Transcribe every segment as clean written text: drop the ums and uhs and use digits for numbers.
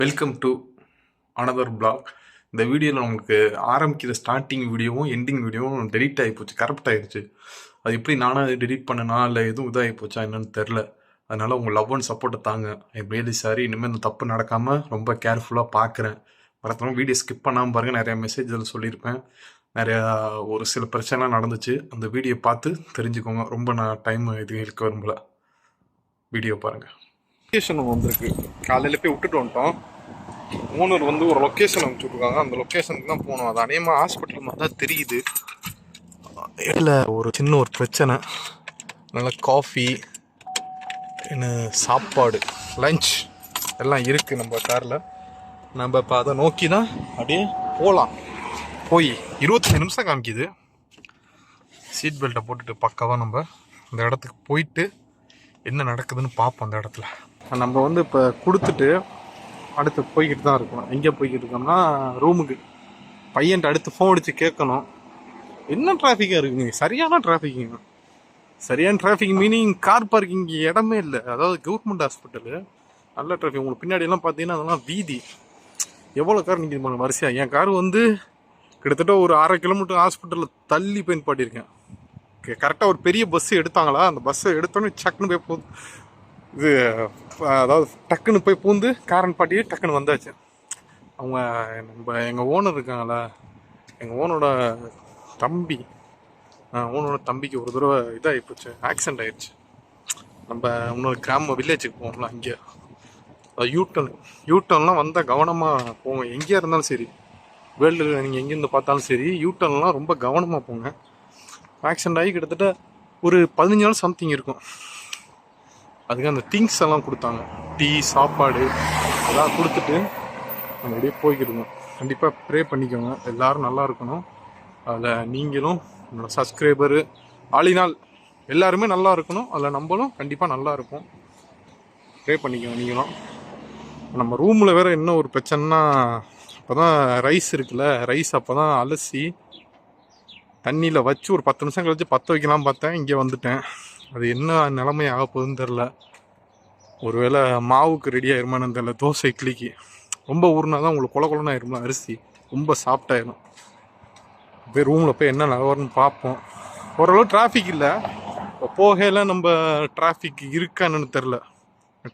Welcome to another black. இந்த வீடியோவில் நமக்கு ஆரம்பிக்கிற ஸ்டார்டிங் வீடியோவும் எண்டிங் வீடியோவும் டெலீட் ஆகி போச்சு, கரெக்ட் ஆகிடுச்சு. அது எப்படி நானும் டெலீட் பண்ணனா இல்லை எதுவும் இதாகி போச்சா என்னன்னு தெரில. அதனால் உங்கள் லவ் அண்ட் சப்போர்ட்டை தாங்க. Really sorry. இனிமேல் இந்த தப்பு நடக்காமல் ரொம்ப கேர்ஃபுல்லாக பார்க்குறேன். மறக்காம வீடியோ ஸ்கிப் பண்ணாமல் பாருங்கள். நிறையா மெசேஜ் அதில் சொல்லியிருப்பேன். நிறையா ஒரு சில பிரச்சனைலாம் நடந்துச்சு. அந்த வீடியோ பார்த்து தெரிஞ்சுக்கோங்க. ரொம்ப நான் டைம் இது இருக்க விரும்பல. வீடியோ பாருங்கள். லொக்கேஷன் வந்திருக்கு. காலையில் போய் விட்டுட்டு வந்துட்டோம். ஓனர் வந்து ஒரு லொக்கேஷன் அனுப்பிச்சுட்ருக்காங்க. அந்த லொக்கேஷனுக்கு தான் போகணும். அது அநேகமாக ஹாஸ்பிட்டல் மாதிரி தான் தெரியுது. இல்லை ஒரு சின்ன ஒரு பிரச்சனை. நல்லா காஃபி, என்ன சாப்பாடு, லஞ்ச் எல்லாம் இருக்குது நம்ம காரில். நம்ம இப்போ அதை நோக்கி தான் அப்படியே போகலாம். போய் 25 நிமிஷம் காமிக்குது. சீட் பெல்ட்டை போட்டுட்டு பக்காவாக நம்ம அந்த இடத்துக்கு போயிட்டு என்ன நடக்குதுன்னு பார்ப்போம். அந்த இடத்துல நம்ம வந்து இப்போ கொடுத்துட்டு அடுத்து போய்கிட்டு தான் இருக்கணும். எங்கே போய்கிட்டு இருக்கோம்னா ரூமுக்கு. பையன்ட்டு அடுத்து ஃபோன் அடித்து கேட்கணும், என்ன டிராஃபிக்காக இருக்குங்க. சரியான டிராஃபிக்குங்க. சரியான டிராஃபிக் மீனிங் கார் பார்க்கிங் இடமே இல்லை. அதாவது கவர்மெண்ட் ஹாஸ்பிட்டலு நல்ல டிராஃபிக். உங்களுக்கு பின்னாடியெல்லாம் பார்த்தீங்கன்னா அதெல்லாம் வீதி. எவ்வளோ கார் நிற்கிது வரிசையாக. என் கார் வந்து கிட்டத்தட்ட ஒரு 1/2 கிலோமீட்டர் ஹாஸ்பிட்டலில் தள்ளி போய் பாட்டியிருக்கேன். கரெக்டாக ஒரு பெரிய பஸ்ஸு எடுத்தாங்களா, அந்த பஸ்ஸை எடுத்தோன்னே சக்குன்னு போய் போகுது. இது அதாவது டக்குன்னு போய் பூந்து காரன் பாட்டியே டக்குன்னு வந்தாச்சு. அவங்க எங்கள் ஓனர் இருக்காங்களா, எங்கள் ஓனரோட தம்பிக்கு ஒரு தடவை இதாகி போச்சு, ஆக்சிடென்ட் ஆயிடுச்சு. நம்ம இன்னொரு கிராம வில்லேஜுக்கு போகணும்ல, அங்கே யூட்டர்ன்லாம் வந்தால் கவனமாக போங்க. எங்கேயா இருந்தாலும் சரி, வேர்ல்டில் நீங்கள் எங்கேருந்து பார்த்தாலும் சரி, யூட்டர்ன்லாம் ரொம்ப கவனமாக போங்க. ஆக்சிடென்ட் ஆகி கிட்டத்தட்ட ஒரு 15 நாள் சம்திங் இருக்கும். அதுக்கு அந்த திங்ஸ் எல்லாம் கொடுத்தாங்க, டீ, சாப்பாடு எல்லாம் கொடுத்துட்டு நம்ம அப்படியே போய்க்கிடுவோம். கண்டிப்பாக ப்ரே பண்ணிக்கோங்க, எல்லோரும் நல்லா இருக்கணும். அதில் நீங்களும் என்னோட சப்ஸ்கிரைபரு ஆளினால் எல்லாருமே நல்லா இருக்கணும். அதில் நம்மளும் கண்டிப்பாக நல்லா இருக்கும். ப்ரே பண்ணிக்கோங்க நீங்களும். நம்ம ரூமில் வேறு என்ன ஒரு பிரச்சனைனா, அப்போ தான் ரைஸ் இருக்குல்ல, ரைஸ் அப்போ தான் அலசி தண்ணியில் வச்சு ஒரு 10 நிமிஷம் கழிச்சு பற்ற வைக்கலாம் பார்த்தேன். இங்கே வந்துட்டேன். அது என்ன நிலைமை ஆக போகுதுன்னு தெரில. ஒருவேளை மாவுக்கு ரெடி ஆயிருமான்னு தெரில. தோசை இட்லிக்கு ரொம்ப ஊறினா தான் உங்களுக்கு கொலன்னு ஆயிருமா, அரிசி ரொம்ப சாஃப்டாயிரும். போய் ரூமில் போய் என்ன நிலவரன்னு பார்ப்போம். ஓரளவு டிராஃபிக் இல்லை. இப்போ போகையில் நம்ம டிராஃபிக் இருக்கான்னு தெரில.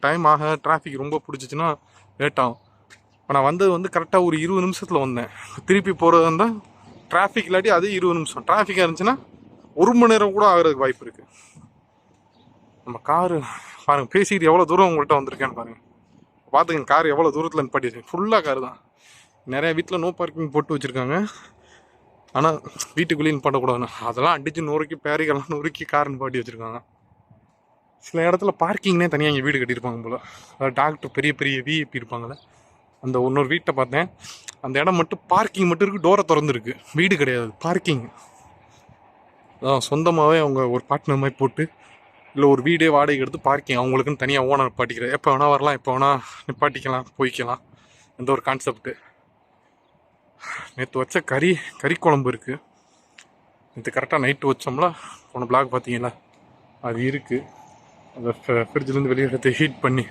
டைம் ஆக டிராஃபிக் ரொம்ப பிடிச்சிச்சின்னா லேட் ஆகும். இப்போ நான் வந்தது வந்து கரெக்டாக ஒரு 20 நிமிஷத்தில் வந்தேன். திருப்பி போகிறது இருந்தால் டிராஃபிக் இல்லாட்டி அது 20 நிமிஷம். டிராஃபிக்காக இருந்துச்சுன்னா 1 மணி நேரம் கூட ஆகிறதுக்கு வாய்ப்பு இருக்குது. நம்ம காரு பாருங்கள், பேசிக்கிட்டு எவ்வளோ தூரம் உங்கள்கிட்ட வந்திருக்கேன்னு பாருங்கள். பார்த்துக்கங்க கார் எவ்வளோ தூரத்தில் நிப்பாட்டி வச்சுருக்கேன். ஃபுல்லாக கார் தான். நிறையா வீட்டில் நோ பார்க்கிங் போட்டு வச்சுருக்காங்க. ஆனால் வீட்டுக்குள்ளேயும் நிப்பாட்டக்கூடாதுன்னு அதெல்லாம் அடித்து நொறுக்கி பேரிகள்லாம் நொறுக்கி கார் நிப்பாட்டி வச்சுருக்காங்க. சில இடத்துல பார்க்கிங்னே தனியாக இங்கே வீடு கட்டியிருப்பாங்க போல். அதாவது டாக்டர் பெரிய பெரிய விஐபி இருப்பாங்களே, அந்த இன்னொரு வீட்டை பார்த்தேன். அந்த இடம் மட்டும் பார்க்கிங் மட்டும் இருக்குது, டோரை திறந்துருக்கு, வீடு கிடையாது, பார்க்கிங். அதான் சொந்தமாகவே அவங்க ஒரு பார்ட்னர் மாதிரி போட்டு, இல்லை ஒரு வீடே வாடகை எடுத்து பார்க்கிங் அவங்களுக்குன்னு தனியாக ஓனர் நிப்பாட்டிக்கிறேன். எப்போ வேணால் வரலாம், எப்போ வேணால் நிப்பாட்டிக்கலாம், போய்க்கலாம். எந்த ஒரு கான்செப்ட்டு. நேற்று வச்ச கறி குழம்பு இருக்குது. நேற்று கரெக்டாக நைட்டு வச்சோம்ல, போன பிளாக் பார்த்தீங்களா, அது இருக்குது. அதை ஃப்ரிட்ஜிலேருந்து வெளியே எடுத்து ஹீட் பண்ணி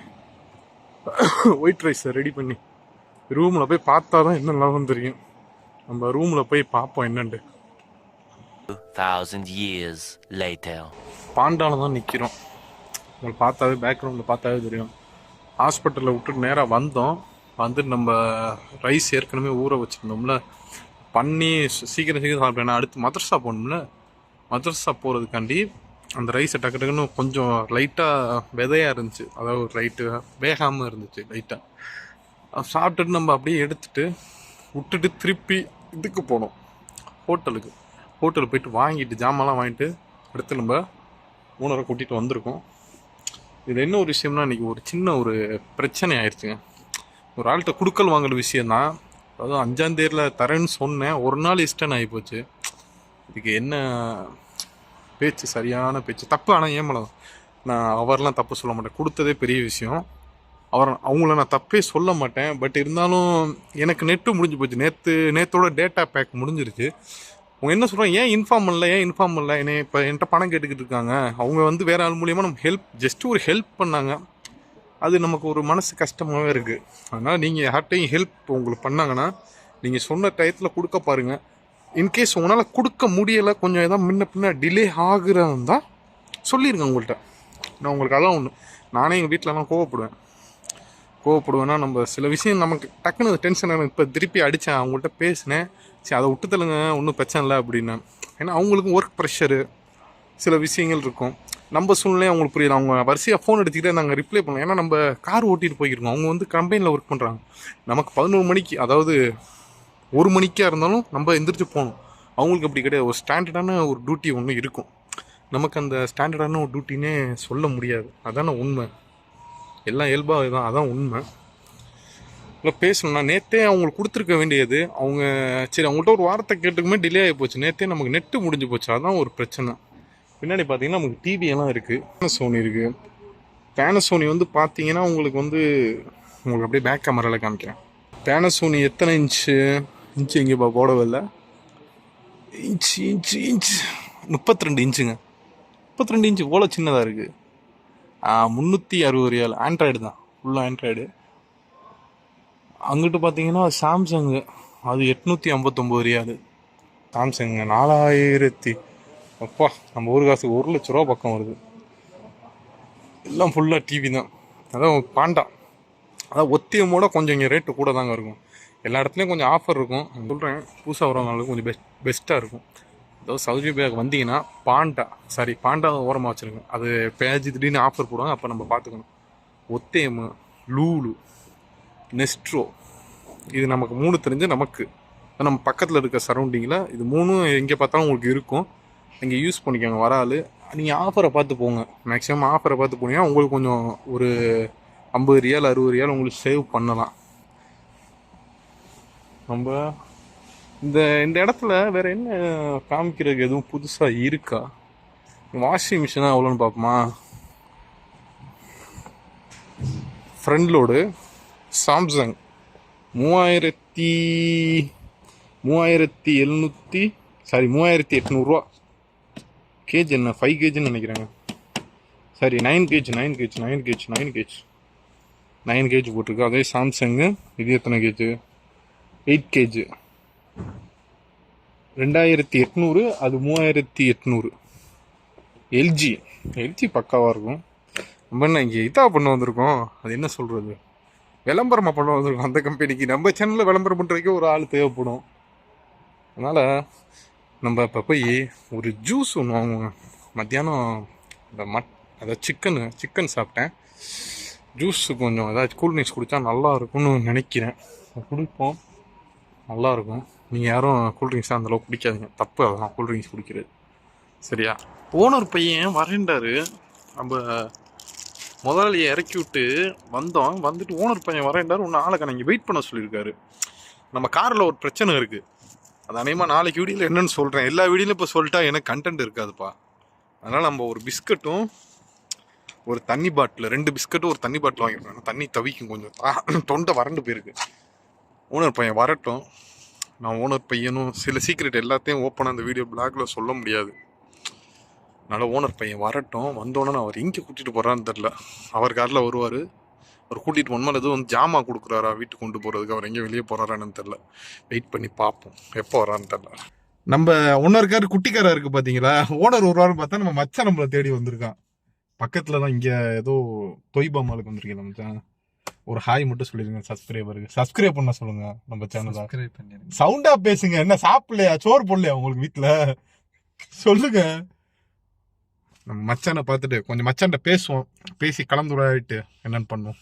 ஒயிட் ரைஸை ரெடி பண்ணி ரூமில் போய் பார்த்தா தான் என்ன லாபம் தெரியும். நம்ம ரூமில் போய் பார்ப்போம் என்னண்டு. 2000 years later. பாண்டாவில் தான் நிற்கிறோம். உங்களுக்கு பார்த்தாவே பேக்ரவுண்டில் பார்த்தாவே தெரியும். ஹாஸ்பிட்டலில் விட்டுட்டு நேராக வந்தோம். வந்துட்டு நம்ம ரைஸ் ஏற்கனவே ஊற வச்சுருந்தோம்ல, பண்ணி சீக்கிரம் சாப்பிட்டேன். அடுத்து மதர்சா போகணும்ல, மதர்சா போகிறதுக்காண்டி அந்த ரைஸை டக்கு டக்குன்னு கொஞ்சம் லைட்டாக விதையாக இருந்துச்சு, அதாவது ரைட்டு வேகாமல் இருந்துச்சு லைட்டாக. சாப்பிட்டுட்டு நம்ம அப்படியே எடுத்துகிட்டு விட்டுட்டு திருப்பி இதுக்கு போனோம், ஹோட்டலுக்கு போயிட்டு வாங்கிட்டு ஜாமான்லாம் வாங்கிட்டு அடுத்து நம்ம ஓனரை கூட்டிகிட்டு வந்திருக்கோம். இதில் என்ன ஒரு விஷயம்னா, இன்றைக்கி ஒரு சின்ன ஒரு பிரச்சனை ஆயிடுச்சுங்க. ஒரு ஆள்கிட்ட குடுக்கல் வாங்குற விஷயந்தான். அதாவது 5ஆம் தேதியில் தரேன்னு சொன்னேன், ஒரு நாள் இஷ்டன் ஆகி போச்சு. இதுக்கு என்ன பேச்சு, சரியான பேச்சு, தப்பு. ஆனால் ஏமலாம் நான் அவரெலாம் தப்பு சொல்ல மாட்டேன், கொடுத்ததே பெரிய விஷயம். அவங்கள நான் தப்பே சொல்ல மாட்டேன். பட் இருந்தாலும் எனக்கு நெட்டு முடிஞ்சு போச்சு. நேற்றோட டேட்டா பேக் முடிஞ்சிருச்சு. அவங்க என்ன சொல்கிறாங்க, ஏன் இன்ஃபார்ம் பண்ணல என்னை இப்போ என்கிட்ட பணம் கேட்டுக்கிட்டு இருக்காங்க. அவங்க வந்து வேறு ஆள் மூலியமாக நம்ம ஜஸ்ட் ஒரு ஹெல்ப் பண்ணாங்க. அது நமக்கு ஒரு மனசு கஷ்டமாகவே இருக்குது. அதனால் நீங்கள் யார்ட்டையும் ஹெல்ப் உங்களுக்கு பண்ணாங்கன்னா நீங்கள் சொன்ன டயத்தில் கொடுக்க பாருங்கள். இன்கேஸ் உங்களால் கொடுக்க முடியலை, கொஞ்சம் எதாவது முன்ன பின்ன டிலே ஆகுறதா சொல்லிடுங்க உங்கள்கிட்ட. நான் உங்களுக்கு அதான் ஒன்று, நானே எங்கள் வீட்டிலலாம் கோவப்படுவேன்னா நம்ம சில விஷயம் நமக்கு டக்குன்னு டென்ஷன் ஆகும். இப்போ திருப்பி அடித்தேன், அவங்கள்ட்ட பேசினேன், சரி அதை விட்டு தள்ளுங்க, ஒன்றும் பிரச்சனை இல்லை அப்படின்னா. ஏன்னா அவங்களுக்கும் ஒர்க் ப்ரெஷரு சில விஷயங்கள் இருக்கும். நம்ம சூழ்நிலையும் அவங்களுக்கு புரியல. அவங்க வரிசையாக ஃபோன் எடுத்துக்கிட்டே நாங்கள் ரிப்ளை பண்ணலாம். ஏன்னா நம்ம கார் ஓட்டிகிட்டு போயிருக்கோம், அவங்க வந்து கம்பெனியில் ஒர்க் பண்ணுறாங்க. நமக்கு 11 மணிக்கு, அதாவது 1 மணிக்காக இருந்தாலும் நம்ம எந்திரிச்சு போகணும். அவங்களுக்கு அப்படி கிடையாது. ஒரு ஸ்டாண்டர்டான ஒரு டியூட்டி ஒன்று இருக்கும். நமக்கு அந்த ஸ்டாண்டர்டான ஒரு டியூட்டினே சொல்ல முடியாது. அதான உண்மை. எல்லாம் இயல்பாக தான், அதான் உண்மை. இல்லை பேசணும்னா நேற்றே அவங்களுக்கு கொடுத்துருக்க வேண்டியது. அவங்க சரி அவங்கள்ட்ட ஒரு வார்த்தை கேட்டுக்குமே டிலே ஆகி போச்சு. நேற்றே நமக்கு நெட்டு முடிஞ்சு போச்சு. அதான் ஒரு பிரச்சனை. பின்னாடி பார்த்தீங்கன்னா நமக்கு டிவி எல்லாம் இருக்குது. பேனசோனி இருக்குது. பேனசோனி வந்து பார்த்தீங்கன்னா உங்களுக்கு அப்படியே பேக் கேமராவில் காமிக்கிறேன். பேனசோனி எத்தனை இன்ச்சு எங்கேப்பா போடவே இல்லை. இன்ச்சு 32 இன்ச்சுங்க. 32 இன்ச்சு இவ்வளோ சின்னதாக இருக்குது. 360 ரியால். ஆண்ட்ராய்டு தான், ஃபுல்லாக ஆண்ட்ராய்டு. அங்கிட்டு பார்த்தீங்கன்னா சாம்சங்கு, அது 859 ரியால். சாம்சங்கு 4000. அப்பா, நம்ம ஊர் காசுக்கு 1 லட்ச ரூபா பக்கம் வருது. எல்லாம் ஃபுல்லாக டிவி தான். அதான் பாண்டா, அதான் ஒத்தியமோட கொஞ்சம் இங்கே ரேட்டு கூட தாங்க இருக்கும். எல்லா இடத்துலையும் கொஞ்சம் ஆஃபர் இருக்கும். சொல்கிறேன், புதுசாக வரவங்களுக்கு கொஞ்சம் பெஸ்ட்டாக இருக்கும். அதாவது சவுதி அரேபியாவுக்கு வந்தீங்கன்னா பாண்டா ஓரமாக வச்சுருங்க. அது பேஜ் திடீர்னு ஆஃபர் போடுவாங்க, அப்போ நம்ம பார்த்துக்கணும். ஒத்தேமு, லூலு, நெஸ்ட்ரோ, இது நமக்கு 3 தெரிஞ்சு நமக்கு நம்ம பக்கத்தில் இருக்க சரௌண்டிங்கில் இது 3 எங்கே பார்த்தாலும் உங்களுக்கு இருக்கும். இங்கே யூஸ் பண்ணிக்கோங்க. வராது, நீங்கள் ஆஃபரை பார்த்து போங்க. மேக்ஸிமம் ஆஃபரை பார்த்து போனீங்கன்னா உங்களுக்கு கொஞ்சம் ஒரு 50 ரியால் 60 ரியால் உங்களுக்கு சேவ் பண்ணலாம். நம்ம இந்த இடத்துல வேறு என்ன காமிக்கிறதுக்கு எதுவும் புதுசாக இருக்கா? வாஷிங் மிஷினாக எவ்வளோன்னு பார்ப்போமா? ஃப்ரண்ட் லோடு சாம்சங் 3800 ரூபா. கேஜ் என்ன 5 கேஜின்னு நினைக்கிறேங்க. சரி 9 கேஜ் போட்டிருக்கு. அதே சாம்சங்கு. இது எத்தனை கேஜு? 8 கேஜு. 2800. அது 3800. எல்ஜி பக்காவாக இருக்கும். நம்ம என்ன இங்கே இதாக பண்ண வந்திருக்கோம், அது என்ன சொல்கிறது, விளம்பரமாக பண்ண வந்திருக்கோம் அந்த கம்பெனிக்கு. நம்ம சேனலில் விளம்பரம் பண்ணுறதுக்கே ஒரு ஆள் தேவைப்படும். அதனால் நம்ம இப்போ போய் ஒரு ஜூஸ் ஒன்று வாங்குவோங்க. மத்தியானம் இந்த அதாவது சிக்கன் சாப்பிட்டேன். ஜூஸ் கொஞ்சம் ஏதாச்சும் கூல்ட்ரிங்க்ஸ் குடித்தா நல்லா இருக்கும்னு நினைக்கிறேன். குடிப்போம், நல்லாயிருக்கும். நீங்கள் யாரும் கூல்ட்ரிங்க்ஸாக அந்தளவுக்கு குடிக்காதீங்க, தப்பு அதெல்லாம் கூல்ட்ரிங்க்ஸ் குடிக்கிறது. சரியா? ஓனர் பையன் வரேன்டாரு. நம்ம முதலாளியை இறக்கி விட்டு வந்துட்டு ஓனர் பையன் வரேன்டாரு. ஒன்று ஆளை இங்கே வெயிட் பண்ண சொல்லியிருக்காரு. நம்ம காரில் ஒரு பிரச்சனை இருக்குது. அது அநேகமாக நாளைக்கு வீடியோவில் என்னென்னு சொல்கிறேன். எல்லா வீடியோலையும் இப்போ சொல்லிட்டா எனக்கு கண்டென்ட் இருக்காதுப்பா. அதனால் நம்ம ஒரு பிஸ்கட்டும் ஒரு தண்ணி பாட்டில், 2 பிஸ்கட்டும் ஒரு தண்ணி பாட்டில் வாங்கிடுறோம். தண்ணி தவிக்கும், கொஞ்சம் தொண்டை வறண்டு போயிருக்கு. ஓனர் பையன் வரட்டும். நான் ஓனர் பையனும் சில சீக்ரெட் எல்லாத்தையும் ஓப்பனாக அந்த வீடியோ பிளாகில் சொல்ல முடியாது. அதனால் ஓனர் பையன் வரட்டும். வந்தோடனே அவர் எங்கே கூட்டிகிட்டு போகிறான்னு தெரில. அவர் காரில் வருவார். அவர் கூட்டிகிட்டு போனோம்னா எதுவும் ஜாமான் கொடுக்குறாரா வீட்டுக்கு கொண்டு போகிறதுக்கு, அவர் எங்கேயும் வெளியே போகிறாரான்னு தெரில. வெயிட் பண்ணி பார்ப்போம் எப்போ வரான்னு தெரில. நம்ம ஓனருக்காரு குட்டிக்காரா இருக்குது பார்த்தீங்களா, ஓனர் வருவாருன்னு பார்த்தா நம்ம மச்சான் நம்மளை தேடி வந்திருக்கான். பக்கத்தில் தான் இங்கே ஏதோ தொய்பா மாலுக்கு வந்திருக்கேன். நம்ம சேனல் ஒரு ஹாய் மட்டும் சொல்லிடுங்க. சப்ஸ்கிரைப் பண்ண சொல்லுங்க நம்ம சேனலை. சவுண்டா பேசுங்க. என்ன சாப்பிடலையா, சோறு போடலையா உங்களுக்கு வீட்டில்? சொல்லுங்க. நம்ம மச்சானை பார்த்துட்டு கொஞ்சம் மச்சான்ட்ட பேசுவோம். பேசி கலந்துரையாடிட்டு என்னன்னு பண்ணுவோம்.